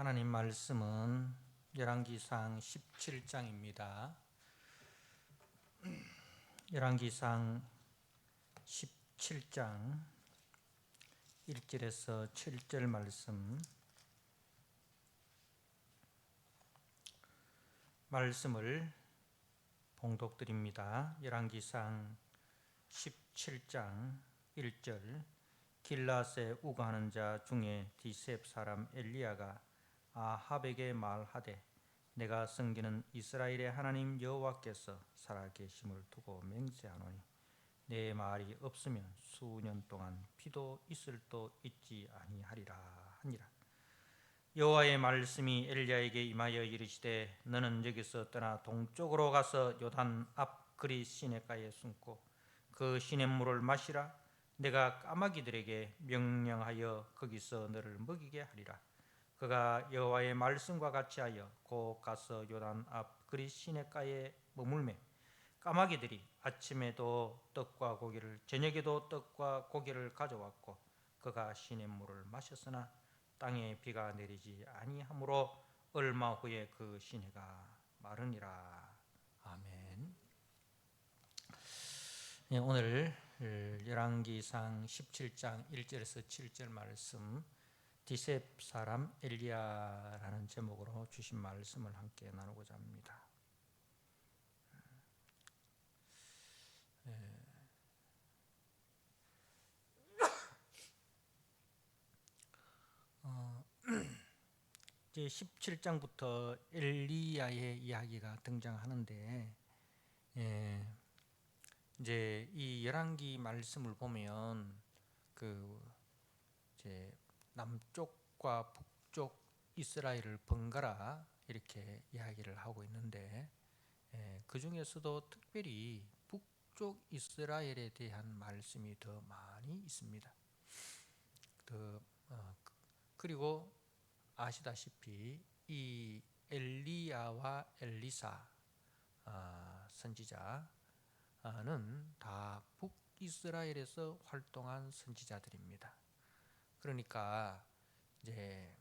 하나님 말씀은 열왕기상 17장입니다. 열왕기상 17장 1절에서 7절 말씀을 봉독드립니다. 열왕기상 17장 1절 길라앗에 우거하는 자 중에 디셉 사람 엘리야가 아합에게 말하되 내가 섬기는 이스라엘의 하나님 여호와께서 살아계심을 두고 맹세하노니 내 말이 없으면 수년 동안 비도 이슬도 있지 아니하리라 하니라. 여호와의 말씀이 엘리야에게 임하여 이르시되 너는 여기서 떠나 동쪽으로 가서 요단 앞 그리 시내가에 숨고 그 시냇물을 마시라. 내가 까마귀들에게 명령하여 거기서 너를 먹이게 하리라. 그가 여호와의 말씀과 같이 하여 곧 가서 요단 앞 그리 시냇가에 머물매 까마귀들이 아침에도 떡과 고기를 저녁에도 떡과 고기를 가져왔고 그가 시냇물을 마셨으나 땅에 비가 내리지 아니하므로 얼마 후에 그 시내가 마르니라. 아멘. 오늘 열왕기상 17장 1절에서 7절 말씀 디셉 사람 엘리야라는 제목으로 주신 말씀을 함께 나누고자 합니다. 이제 17장부터 엘리야의 이야기가 등장하는데 이제 이 열왕기 말씀을 보면 이제 남쪽과 북쪽 이스라엘을 번갈아 이렇게 이야기를 하고 있는데 그 중에서도 특별히 북쪽 이스라엘에 대한 말씀이 더 많이 있습니다. 그리고 아시다시피 이 엘리야와 엘리사 선지자는 다 북이스라엘에서 활동한 선지자들입니다. 그러니까 이제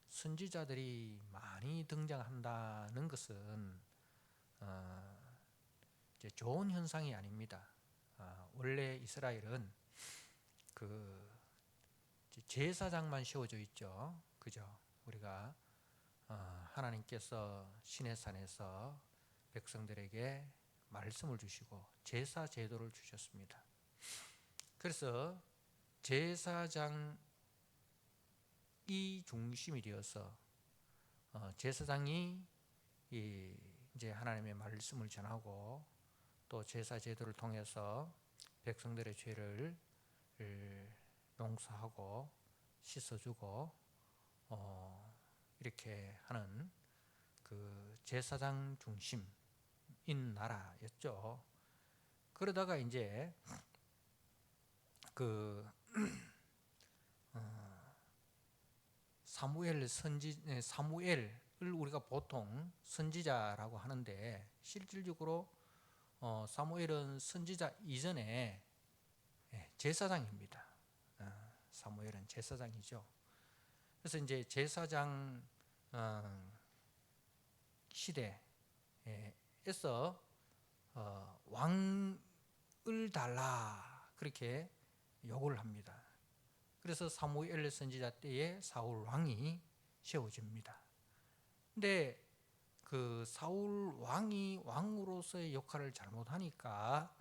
선지자들이 많이 등장한다는 것은 이제 좋은 현상이 아닙니다. 원래 이스라엘은 제사장만 세워져 있죠. 그죠? 우리가 하나님께서 시내산에서 백성들에게 말씀을 주시고 제사 제도를 주셨습니다. 그래서 제사장이 중심이 되어서 제사장이 이제 하나님의 말씀을 전하고 또 제사 제도를 통해서 백성들의 죄를 용서하고 씻어주고 이렇게 하는 그 제사장 중심인 나라였죠. 그러다가 이제 사무엘을 우리가 보통 선지자라고 하는데 실질적으로 사무엘은 선지자 이전에 제사장입니다. 사무엘은 제사장이죠. 그래서 이제 제사장 시대에서 왕을 달라 그렇게 요구를 합니다. 그래서 사무엘 선지자 때에 사울 왕이 세워집니다. 근데 그 사울 왕이 왕으로서의 역할을 잘못하니까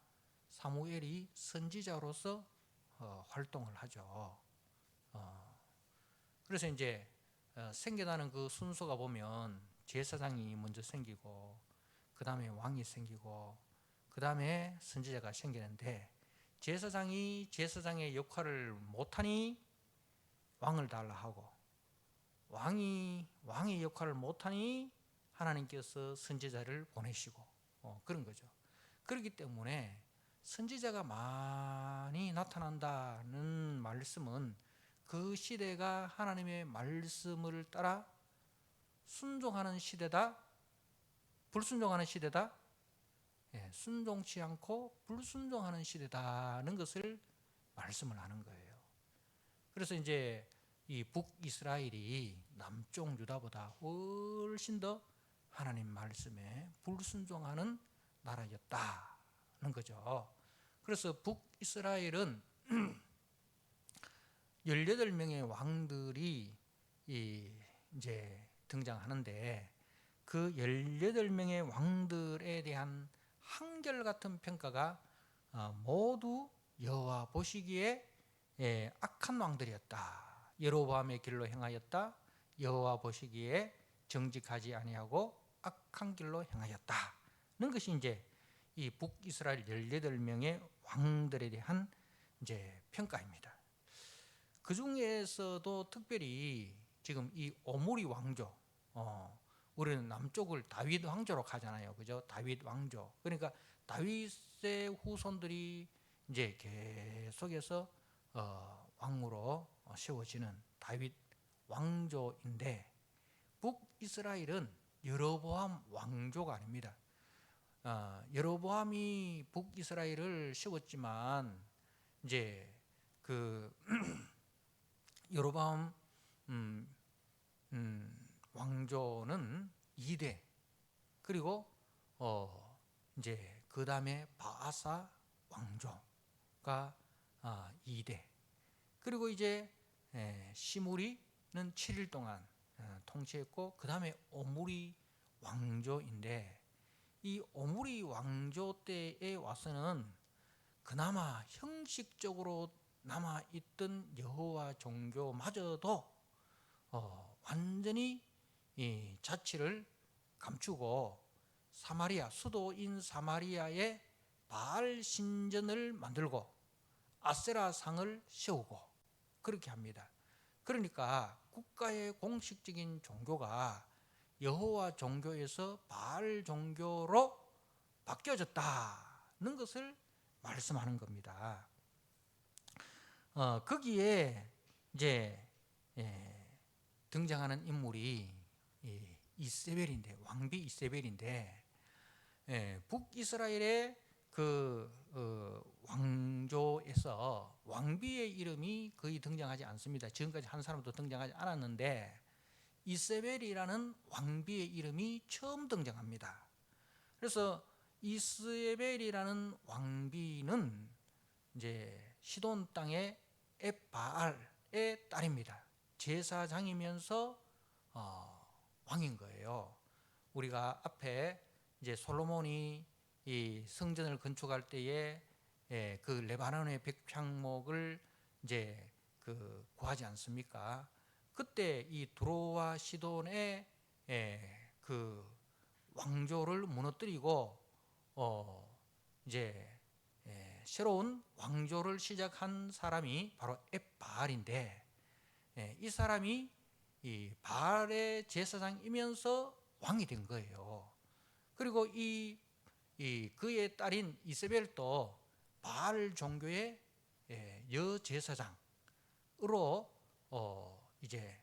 사무엘이 선지자로서 활동을 하죠. 그래서 이제 생겨나는 그 순서가 보면 제사장이 먼저 생기고 그 다음에 왕이 생기고 그 다음에 선지자가 생기는데 제사장이 제사장의 역할을 못하니 왕을 달라 하고 왕이 왕의 역할을 못하니 하나님께서 선지자를 보내시고 그런 거죠. 그렇기 때문에 선지자가 많이 나타난다는 말씀은 그 시대가 하나님의 말씀을 따라 순종하는 시대다, 불순종하는 시대다, 순종치 않고 불순종하는 시대다는 것을 말씀을 하는 거예요. 그래서 이제 이 북이스라엘이 남쪽 유다보다 훨씬 더 하나님 말씀에 불순종하는 나라였다는 거죠. 그래서 북이스라엘은 18명의 왕들이 이제 등장하는데, 그 18명의 왕들에 대한 한결같은 평가가 모두 여호와 보시기에 악한 왕들이었다. 여로보암의 길로 행하였다. 여호와 보시기에 정직하지 아니하고 악한 길로 행하였다는 것이 이제 이 북이스라엘 18명의 왕들에 대한 이제 평가입니다. 그 중에서도 특별히 지금 이 오므리 왕조, 우리는 남쪽을 다윗 왕조로 가잖아요, 그죠? 다윗 왕조. 그러니까 다윗의 후손들이 이제 계속해서 왕으로 세워지는 다윗 왕조인데, 북이스라엘은 여로보암 왕조가 아닙니다. 여로보암이 북이스라엘을 세웠지만 이제 그 여로보암 왕조는 2대, 그리고 이제 그 다음에 바아사 왕조가 2대, 그리고 이제 시므리는 7일 동안 통치했고, 그 다음에 오므리 왕조인데, 이 오므리 왕조 때에 와서는 그나마 형식적으로 남아있던 여호와 종교마저도 완전히 이 자치를 감추고 사마리아, 수도인 사마리아에 바알 신전을 만들고 아세라 상을 세우고 그렇게 합니다. 그러니까 국가의 공식적인 종교가 여호와 종교에서 바알 종교로 바뀌어졌다는 것을 말씀하는 겁니다. 거기에 이제 등장하는 인물이 이세벨인데, 왕비 이세벨인데, 북이스라엘의 그 왕조에서 왕비의 이름이 거의 등장하지 않습니다. 지금까지 한 사람도 등장하지 않았는데 이세벨이라는 왕비의 이름이 처음 등장합니다. 그래서 이세벨이라는 왕비는 이제 시돈 땅의 엣바알의 딸입니다. 제사장이면서 왕인 거예요. 우리가 앞에 이제 솔로몬이 이 성전을 건축할 때에 그 레바논의 백향목을 이제 그 구하지 않습니까? 그때 이 두로와 시돈의 그 왕조를 무너뜨리고 이제 새로운 왕조를 시작한 사람이 바로 엣바알인데, 이 사람이 이 바알의 제사장이면서 왕이 된 거예요. 그리고 그의 딸인 이세벨도 바알 종교의 여제사장으로 이제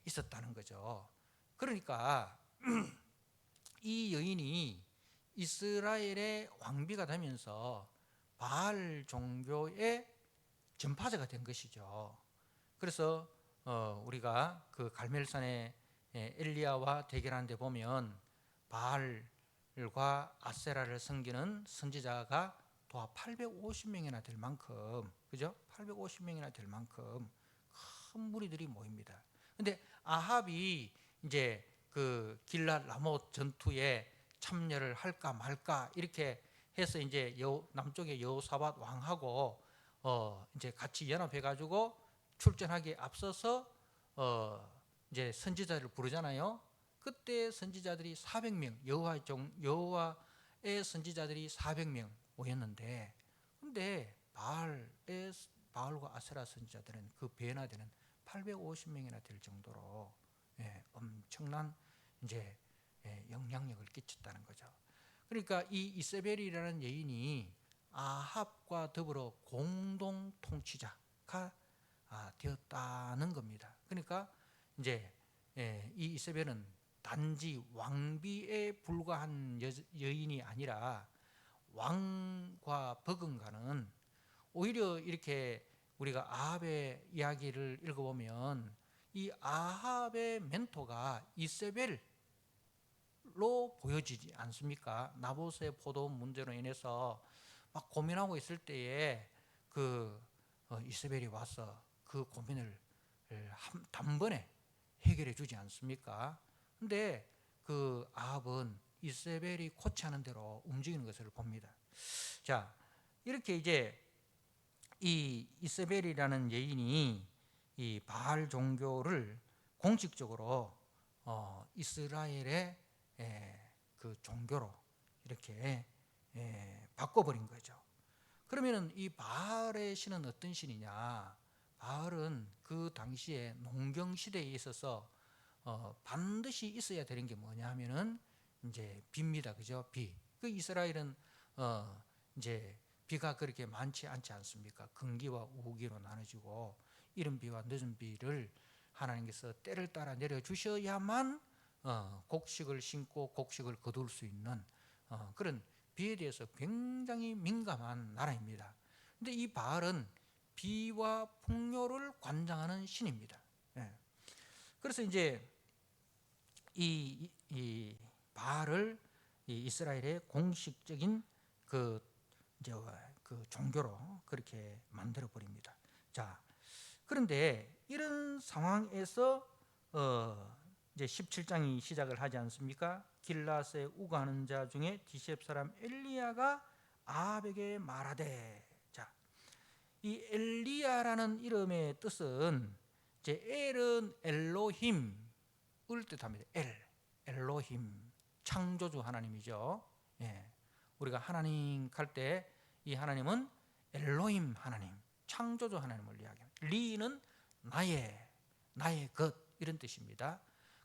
있었다는 거죠. 그러니까 이 여인이 이스라엘의 왕비가 되면서 바알 종교의 전파자가 된 것이죠. 그래서 우리가 그 갈멜산의 엘리야와 대결하는 데 보면 바알과 아세라를 섬기는 선지자가 도합 850명이나 될 만큼, 그죠? 850명이나 될 만큼 큰 무리들이 모입니다. 근데 아합이 이제 그 길랏 라못 전투에 참여를 할까 말까 이렇게 해서 이제 남쪽의 여호사밧 왕하고 이제 같이 연합해 가지고 출전하기에 앞서서 이제 선지자를 부르잖아요. 그때 선지자들이 400명, 여호와의 선지자들이 400명 모였는데, 근데 바알과 아세라 선지자들은 그 배나 되는 850명이나 될 정도로 엄청난 이제 영향력을 끼쳤다는 거죠. 그러니까 이 이세벨이라는 여인이 아합과 더불어 공동 통치자가 되었다는 겁니다. 그러니까 이제 이 이세벨은 단지 왕비에 불과한 여인이 아니라 왕과 버금가는, 오히려 이렇게 우리가 아합의 이야기를 읽어보면 이 아합의 멘토가 이세벨로 보여지지 않습니까? 나봇의 포도 문제로 인해서 막 고민하고 있을 때에 이세벨이 와서 그 고민을 단번에 해결해 주지 않습니까? 근데 그 아합은 이세벨이 코치하는 대로 움직이는 것을 봅니다. 자, 이렇게 이제 이 이세벨이라는 여인이 이 바알 종교를 공식적으로 이스라엘의 그 종교로 이렇게 바꿔버린 거죠. 그러면은 이 바알의 신은 어떤 신이냐? 바알은 그 당시에 농경 시대에 있어서 반드시 있어야 되는 게 뭐냐 하면은 이제 비입니다, 그죠? 비. 그 이스라엘은 이제 비가 그렇게 많지 않지 않습니까? 긍기와 우기로 나눠지고 이른 비와 늦은 비를 하나님께서 때를 따라 내려주셔야만 곡식을 심고 곡식을 거둘 수 있는 그런 비에 대해서 굉장히 민감한 나라입니다. 근데 이 바알은 비와 풍요를 관장하는 신입니다. 그래서 이제 이 바알을 이스라엘의 공식적인 그 종교로 그렇게 만들어 버립니다. 자, 그런데 이런 상황에서 이제 17장이 시작을 하지 않습니까? 길라스에 우거하는 자 중에 디셉 사람 엘리야가 아합에게 말하되, 자, 이 엘리야라는 이름의 뜻은 이제 엘은 엘로힘을 뜻합니다. 엘로힘, 창조주 하나님이죠. 우리가 하나님 할 때 이 하나님은 엘로힘 하나님, 창조주 하나님을 이야기합니다. 리는 나의 것 이런 뜻입니다.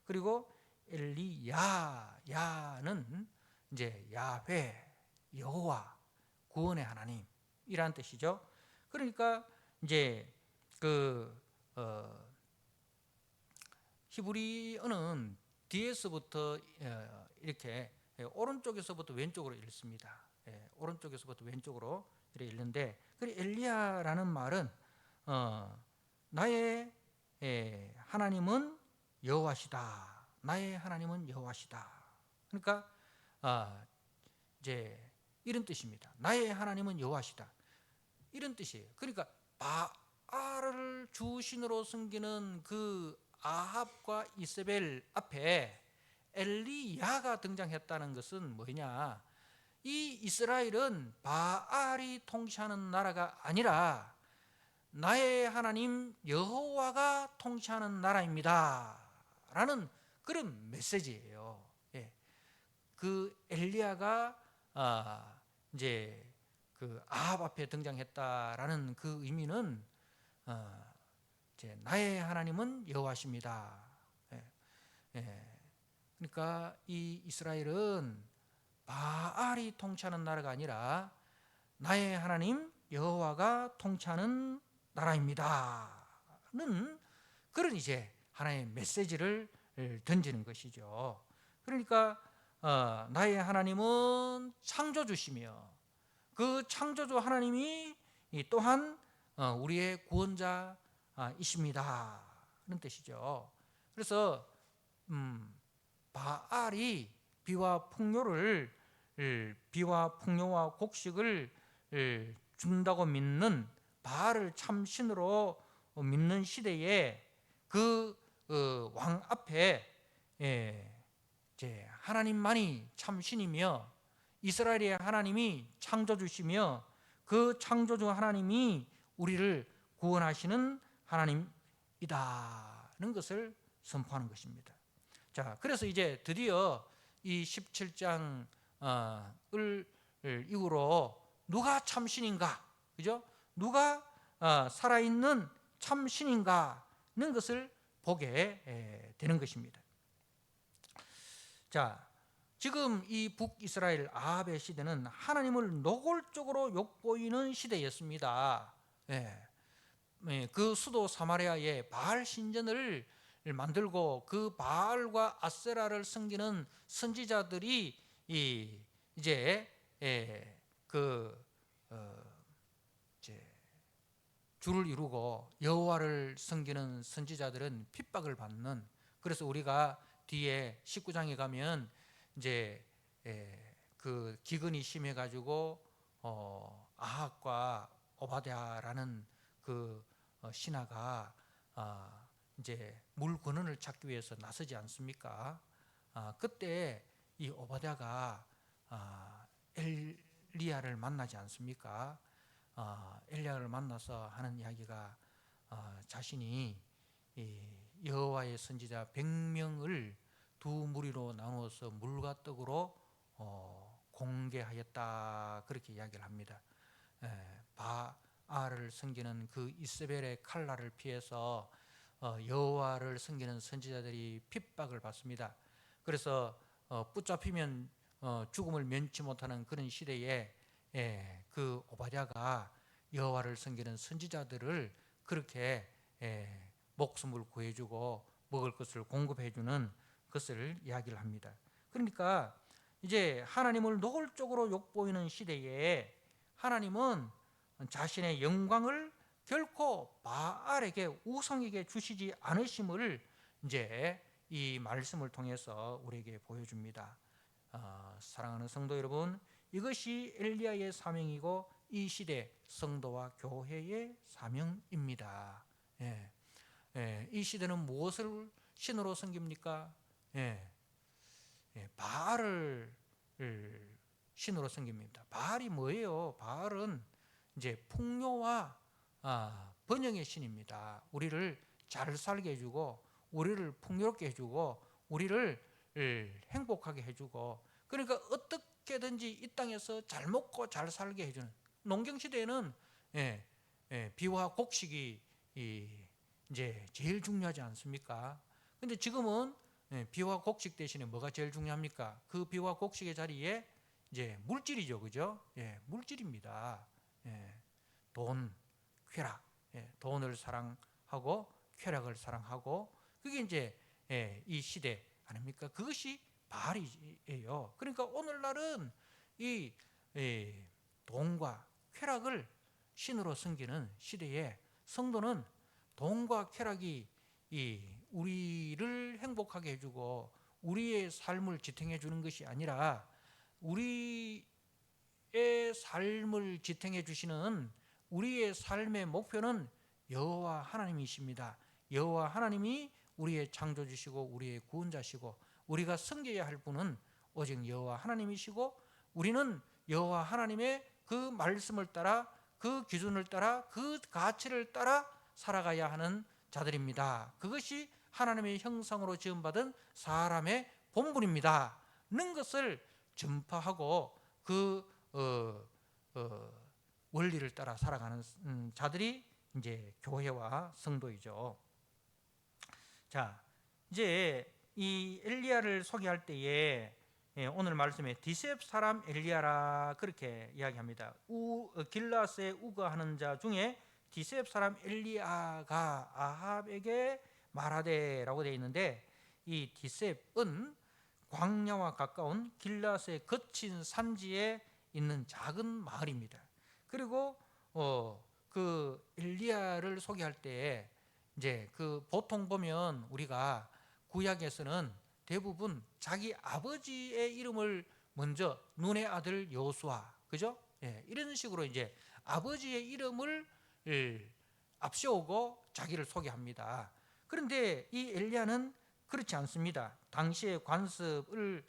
그리고 야는 이제 야훼, 여호와, 구원의 하나님이란 뜻이죠. 그러니까 이제 히브리어는 뒤에서부터 이렇게 오른쪽에서부터 왼쪽으로 읽습니다. 오른쪽에서부터 왼쪽으로 이렇게 읽는데, 그 엘리야라는 말은 나의 하나님은 여호와시다. 나의 하나님은 여호와시다. 그러니까 이제 이런 뜻입니다. 나의 하나님은 여호와시다. 이런 뜻이에요. 그러니까 바알을 주신으로 섬기는 그 아합과 이세벨 앞에 엘리야가 등장했다는 것은 뭐냐? 이 이스라엘은 바알이 통치하는 나라가 아니라 나의 하나님 여호와가 통치하는 나라입니다 라는 그런 메시지예요. 그 엘리야가 이제 그 아합 앞에 등장했다라는 그 의미는 이제 나의 하나님은 여호와십니다. 그러니까 이 이스라엘은 바알이 통치하는 나라가 아니라 나의 하나님 여호와가 통치하는 나라입니다는 그런 이제 하나의 메시지를 던지는 것이죠. 그러니까 나의 하나님은 창조주시며 그 창조주 하나님이 또한 우리의 구원자이십니다 는 뜻이죠. 그래서 바알이 비와 풍요와 곡식을 준다고 믿는 바알을 참신으로 믿는 시대에 그 왕 앞에 이제 하나님만이 참신이며 이스라엘의 하나님이 창조주시며 그 창조주 하나님이 우리를 구원하시는 하나님이다는 것을 선포하는 것입니다. 자, 그래서 이제 드디어 이 17장을 이후로 누가 참신인가, 그죠? 누가 살아있는 참신인가는 것을 보게 되는 것입니다. 자, 지금 이 북이스라엘 아합의 시대는 하나님을 노골적으로 욕보이는 시대였습니다. 그 수도 사마리아에 바알 신전을 만들고 그 바알과 아세라를 섬기는 선지자들이 이제 줄을 이루고 여호와를 섬기는 선지자들은 핍박을 받는, 그래서 우리가 뒤에 19장에 가면 이제 그 기근이 심해 가지고 아합과 오바댜라는 그 신하가 이제 물 근원을 찾기 위해서 나서지 않습니까? 그때 이 오바댜가 엘리야를 만나지 않습니까? 엘리야를 만나서 하는 이야기가 자신이 여호와의 선지자 100명을 두 무리로 나누어서 물과 떡으로 공개하였다, 그렇게 이야기를 합니다. 바알을 섬기는 그 이세벨의 칼날을 피해서 여호와를 섬기는 선지자들이 핍박을 받습니다. 그래서 붙잡히면 죽음을 면치 못하는 그런 시대에 그 오바댜가 여호와를 섬기는 선지자들을 그렇게 목숨을 구해주고 먹을 것을 공급해주는 것을 이야기를 합니다. 그러니까 이제 하나님을 노골적으로 욕보이는 시대에 하나님은 자신의 영광을 결코 바알에게, 우상에게 주시지 않으심을 이제 이 말씀을 통해서 우리에게 보여줍니다. 사랑하는 성도 여러분, 이것이 엘리야의 사명이고 이 시대 성도와 교회의 사명입니다. 이 시대는 무엇을 신으로 섬깁니까? 바알을 신으로 섬깁니다. 바알이 뭐예요? 바알은 이제 풍요와 번영의 신입니다. 우리를 잘 살게 해주고, 우리를 풍요롭게 해주고, 우리를 행복하게 해주고, 그러니까 어떻게든지 이 땅에서 잘 먹고 잘 살게 해주는, 농경 시대에는 비와 곡식이 이제 제일 중요하지 않습니까? 근데 지금은 비와 곡식 대신에 뭐가 제일 중요합니까? 그 비와 곡식의 자리에 이제 물질이죠, 그죠? 물질입니다. 돈, 쾌락, 돈을 사랑하고 쾌락을 사랑하고, 그게 이제 이 시대 아닙니까? 그것이 바알이에요. 그러니까 오늘날은 이 돈과 쾌락을 신으로 섬기는 시대에 성도는 돈과 쾌락이 우리를 행복하게 해주고 우리의 삶을 지탱해 주는 것이 아니라, 우리의 삶을 지탱해 주시는 우리의 삶의 목표는 여호와 하나님이십니다. 여호와 하나님이 우리의 창조주시고 우리의 구원자시고, 우리가 섬겨야 할 분은 오직 여호와 하나님이시고, 우리는 여호와 하나님의 그 말씀을 따라, 그 기준을 따라, 그 가치를 따라 살아가야 하는 자들입니다. 그것이 하나님의 형상으로 지음받은 사람의 본분입니다 는 것을 전파하고 그 원리를 따라 살아가는 자들이 이제 교회와 성도이죠. 자, 이제 이 엘리야를 소개할 때에 오늘 말씀에 디셉 사람 엘리야라 그렇게 이야기합니다. 길라스에 우거하는 자 중에 디셉 사람 엘리야가 아합에게 말하되 라고 되어 있는데, 이 디셉은 광야와 가까운 길라스의 거친 산지에 있는 작은 마을입니다. 그리고 그 엘리야를 소개할 때 이제 그 보통 보면 우리가 구약에서는 대부분 자기 아버지의 이름을 먼저, 눈의 아들 여호수아, 그죠? 이런 식으로 이제 아버지의 이름을 앞세우고 자기를 소개합니다. 그런데 이 엘리야는 그렇지 않습니다. 당시의 관습을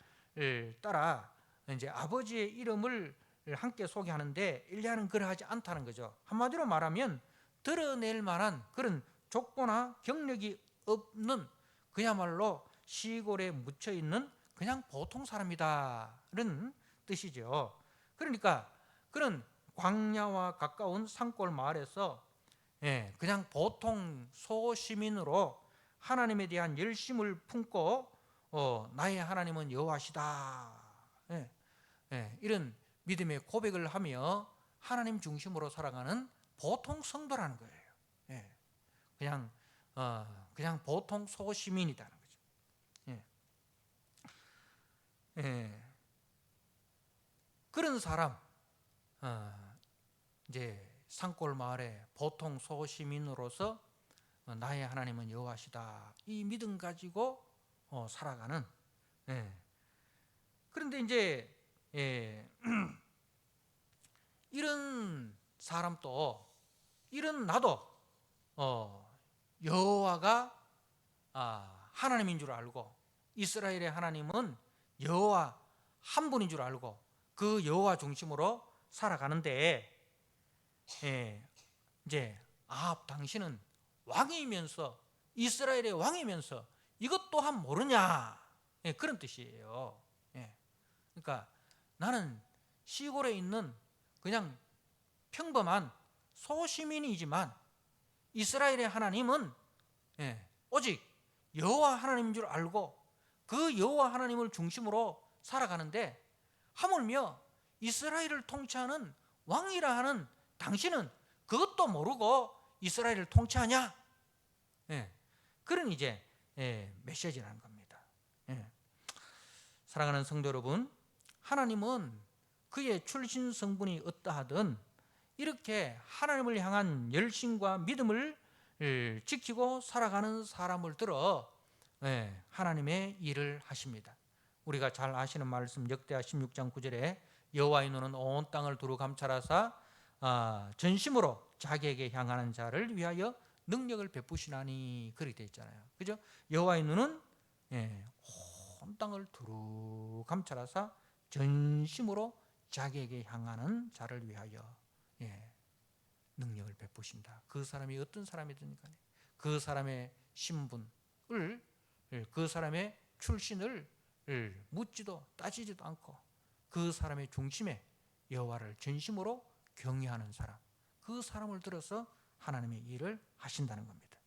따라 이제 아버지의 이름을 함께 소개하는데 엘리야는 그러하지 않다는 거죠. 한마디로 말하면 드러낼 만한 그런 족보나 경력이 없는, 그야말로 시골에 묻혀 있는 그냥 보통 사람이다는 뜻이죠. 그러니까 그런 광야와 가까운 산골 마을에서 그냥 보통 소시민으로 하나님에 대한 열심을 품고 나의 하나님은 여호와시다, 이런 믿음의 고백을 하며 하나님 중심으로 살아가는 보통 성도라는 거예요. 그냥 보통 소시민이라는 거죠. 그런 사람, 이제 산골 마을에 보통 소시민으로서 나의 하나님은 여호와시다, 이 믿음 가지고 살아가는. 그런데 이제 이런 사람도, 이런 나도 여호와가 하나님인 줄 알고, 이스라엘의 하나님은 여호와 한 분인 줄 알고 그 여호와 중심으로 살아가는데, 이제 아합 당신은 왕이면서, 이스라엘의 왕이면서 이것 또한 모르냐, 그런 뜻이에요. 그러니까 나는 시골에 있는 그냥 평범한 소시민이지만 이스라엘의 하나님은 오직 여호와 하나님인 줄 알고 그 여호와 하나님을 중심으로 살아가는데, 하물며 이스라엘을 통치하는 왕이라 하는 당신은 그것도 모르고 이스라엘을 통치하냐? 그런 이제 메시지라는 겁니다. 사랑하는 성도 여러분, 하나님은 그의 출신 성분이 어떠하든 이렇게 하나님을 향한 열심과 믿음을 지키고 살아가는 사람을 들어 하나님의 일을 하십니다. 우리가 잘 아시는 말씀, 역대하 16장 9절에 여호와의 눈은 온 땅을 두루 감찰하사 전심으로 자기에게 향하는 자를 위하여 능력을 베푸시나니, 그렇게 되어 있잖아요. 그죠? 여호와의 눈은 온 땅을 두루 감찰하사 전심으로 자기에게 향하는 자를 위하여 능력을 베푸신다. 그 사람이 어떤 사람이든 간에 그 사람의 신분을, 그 사람의 출신을 묻지도 따지지도 않고 그 사람의 중심에 여호와를 전심으로 경외하는 사람, 그 사람을 들어서 하나님의 일을 하신다는 겁니다.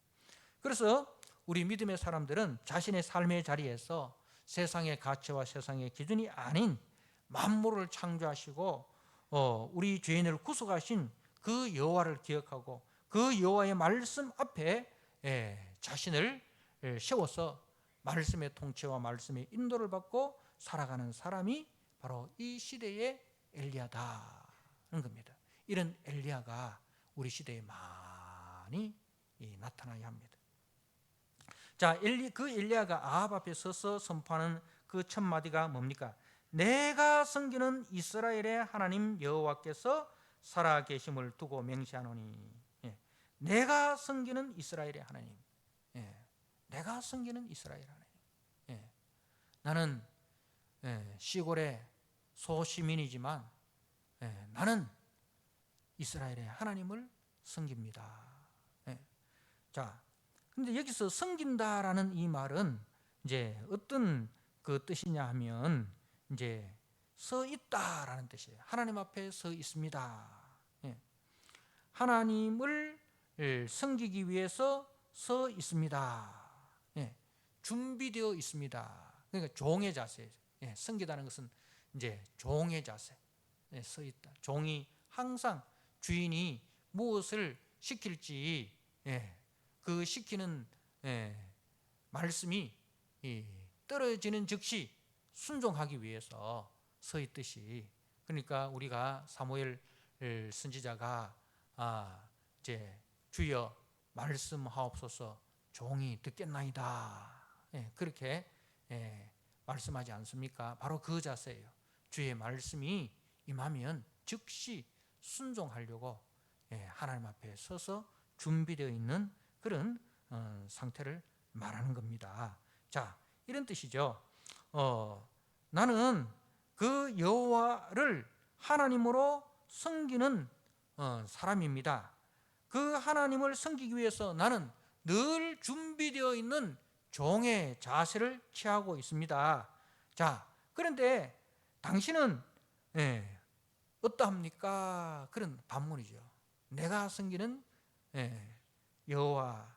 그래서 우리 믿음의 사람들은 자신의 삶의 자리에서 세상의 가치와 세상의 기준이 아닌 만물을 창조하시고 우리 죄인을 구속하신 그 여호와를 기억하고 그 여호와의 말씀 앞에 자신을 세워서 말씀의 통치와 말씀의 인도를 받고 살아가는 사람이 바로 이 시대의 엘리야다는 겁니다. 이런 엘리야가 우리 시대에 많이 나타나야 합니다. 자, 그 엘리야가 아합 앞에 서서 선포하는 그 첫 마디가 뭡니까? 내가 섬기는 이스라엘의 하나님 여호와께서 살아계심을 두고 맹세하노니. 내가 섬기는 이스라엘의 하나님, 내가 섬기는 이스라엘 하나님. 나는 시골의 소시민이지만 나는 이스라엘의 하나님을 섬깁니다. 자, 근데 여기서 섬긴다라는 이 말은 이제 어떤 그 뜻이냐 하면 이제 서 있다라는 뜻이에요. 하나님 앞에 서 있습니다. 하나님을 섬기기 위해서 서 있습니다. 준비되어 있습니다. 그러니까 종의 자세. 섬기다는 것은 이제 종의 자세. 서 있다. 종이 항상 주인이 무엇을 시킬지 그 시키는 말씀이 떨어지는 즉시 순종하기 위해서 서 있듯이, 그러니까 우리가 사무엘 선지자가 이제 주여 말씀하옵소서 종이 듣겠나이다, 그렇게 말씀하지 않습니까? 바로 그 자세예요. 주의 말씀이 임하면 즉시 순종하려고 하나님 앞에 서서 준비되어 있는 그런 상태를 말하는 겁니다. 자, 이런 뜻이죠. 나는 그 여호와를 하나님으로 섬기는 사람입니다. 그 하나님을 섬기기 위해서 나는 늘 준비되어 있는 종의 자세를 취하고 있습니다. 자, 그런데 당신은 어떠합니까? 그런 반문이죠. 내가 섬기는 여호와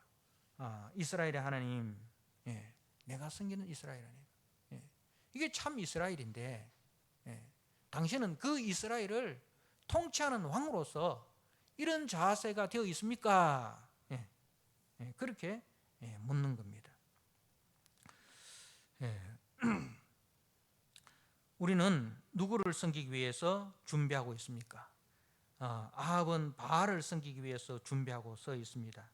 이스라엘의 하나님, 내가 섬기는 이스라엘 하나님, 이게 참 이스라엘인데 당신은 그 이스라엘을 통치하는 왕으로서 이런 자세가 되어 있습니까? 그렇게 묻는 겁니다. 우리는 누구를 섬기기 위해서 준비하고 있습니까? 아합은 바알을 섬기기 위해서 준비하고 서 있습니다.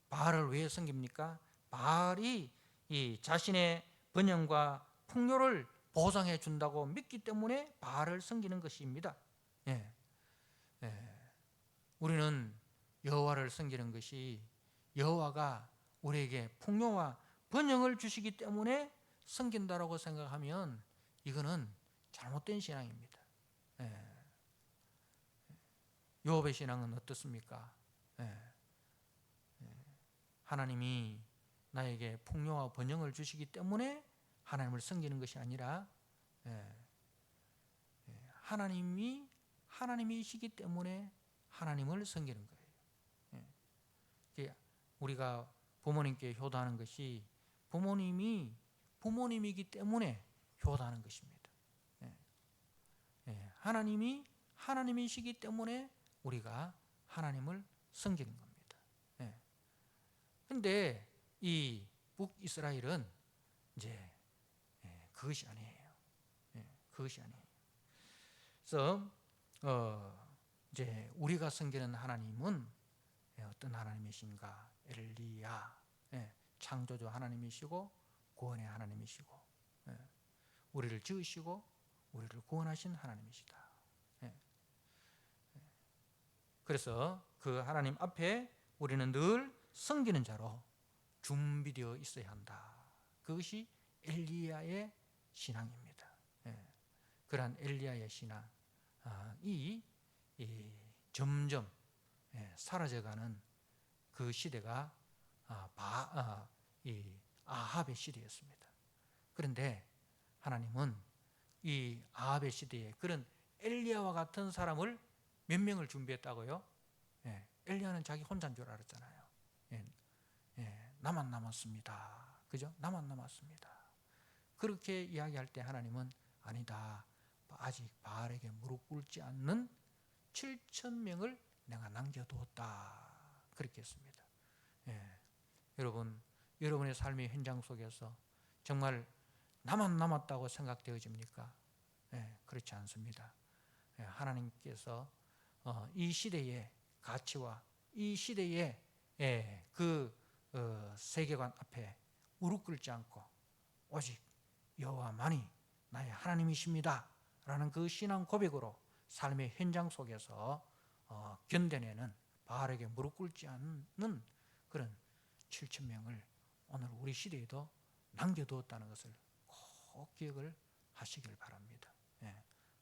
바알을 왜 섬깁니까? 바알이 이 자신의 번영과 풍요를 보상해 준다고 믿기 때문에 바알을 섬기는 것입니다. 예. 우리는 여호와를 섬기는 것이 여호와가 우리에게 풍요와 번영을 주시기 때문에 섬긴다라고 생각하면 이거는 잘못된 신앙입니다. 요업의 신앙은 어떻습니까? 하나님이 나에게 풍요와 번영을 주시기 때문에 하나님을 섬기는 것이 아니라 하나님이시기 때문에 하나님을 섬기는 거예요. 우리가 부모님께 효도하는 것이 부모님이기 때문에 효도하는 것입니다. 하나님이시기 때문에 우리가 하나님을 섬기는 겁니다. 그런데 이 북이스라엘은 이제 그것이 아니에요. 그것이 아니에요. 그래서 이제 우리가 섬기는 하나님은 어떤 하나님이신가? 엘리야, 창조주 하나님이시고 구원의 하나님이시고 우리를 지으시고 우리를 구원하신 하나님이시다. 그래서 그 하나님 앞에 우리는 늘 섬기는 자로 준비되어 있어야 한다. 그것이 엘리야의 신앙입니다. 그러한 엘리야의 신앙이 점점 사라져가는 그 시대가 아합의 시대였습니다. 그런데 하나님은 이 아합의 시대에 그런 엘리야와 같은 사람을 몇 명을 준비했다고요? 엘리야는 자기 혼자인 줄 알았잖아요. 나만 남았습니다. 그죠? 나만 남았습니다. 그렇게 이야기할 때 하나님은 아니다. 아직 바알에게 무릎 꿇지 않는 7,000명을 내가 남겨두었다. 그렇게 했습니다. 여러분, 여러분의 삶의 현장 속에서 정말 나만 남았다고 생각되어집니까? 그렇지 않습니다. 하나님께서 이 시대의 가치와 이 시대의 그 세계관 앞에 무릎 꿇지 않고 오직 여호와만이 나의 하나님이십니다 라는 그 신앙 고백으로 삶의 현장 속에서 견뎌내는 바알에게 무릎 꿇지 않는 그런 7,000명을 오늘 우리 시대에도 남겨두었다는 것을 꼭 기억을 하시길 바랍니다.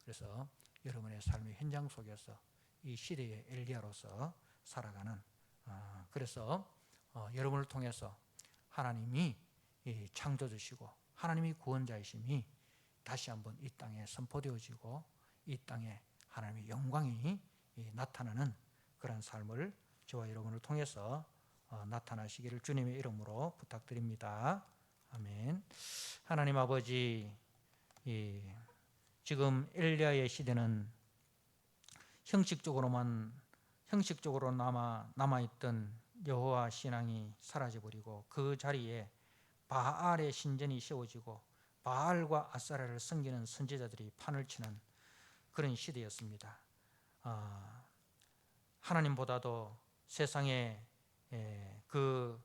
그래서 여러분의 삶의 현장 속에서 이 시대의 엘리야로서 살아가는 그래서 여러분을 통해서 하나님이 창조주시고 하나님이 구원자이심이 다시 한번 이 땅에 선포되어지고 이 땅에 하나님의 영광이 나타나는 그런 삶을 저와 여러분을 통해서 나타나시기를 주님의 이름으로 부탁드립니다. 아멘. 하나님 아버지, 지금 엘리야의 시대는 형식적으로 남아있던 여호와 신앙이 사라져버리고 그 자리에 바알의 신전이 세워지고 바알과 아세라를 섬기는 선지자들이 판을 치는 그런 시대였습니다. 하나님보다도 세상의 그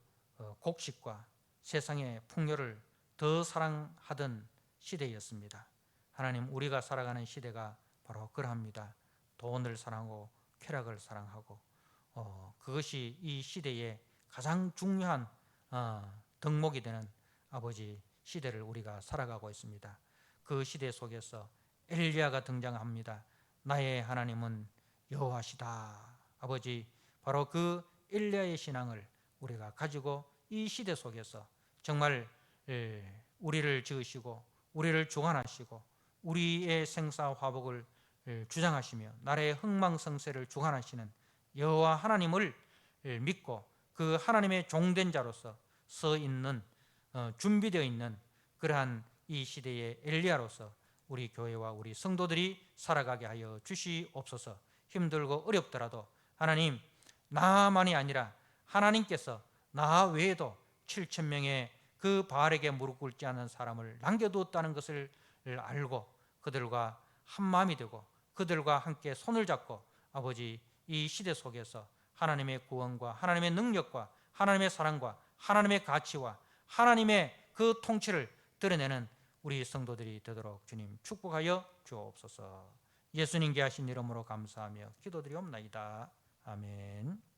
곡식과 세상의 풍요를 더 사랑하던 시대였습니다. 하나님, 우리가 살아가는 시대가 바로 그러합니다. 돈을 사랑하고 쾌락을 사랑하고 그것이 이 시대의 가장 중요한 덕목이 되는 아버지 시대를 우리가 살아가고 있습니다. 그 시대 속에서 엘리야가 등장합니다. 나의 하나님은 여호와시다. 아버지, 바로 그 엘리야의 신앙을 우리가 가지고 이 시대 속에서 정말 우리를 지으시고 우리를 주관하시고 우리의 생사화복을 주장하시며 나라의 흥망성쇠를 주관하시는 여호와 하나님을 믿고 그 하나님의 종된 자로서 서 있는 준비되어 있는 그러한 이 시대의 엘리야로서 우리 교회와 우리 성도들이 살아가게 하여 주시옵소서. 힘들고 어렵더라도 하나님, 나만이 아니라 하나님께서 나 외에도 7,000명의 그 바알에게 무릎 꿇지 않은 사람을 남겨두었다는 것을 알고 그들과 한 마음이 되고 그들과 함께 손을 잡고 아버지 이 시대 속에서 하나님의 구원과 하나님의 능력과 하나님의 사랑과 하나님의 가치와 하나님의 그 통치를 드러내는 우리 성도들이 되도록 주님 축복하여 주옵소서. 예수님께 하신 이름으로 감사하며 기도드리옵나이다. 아멘.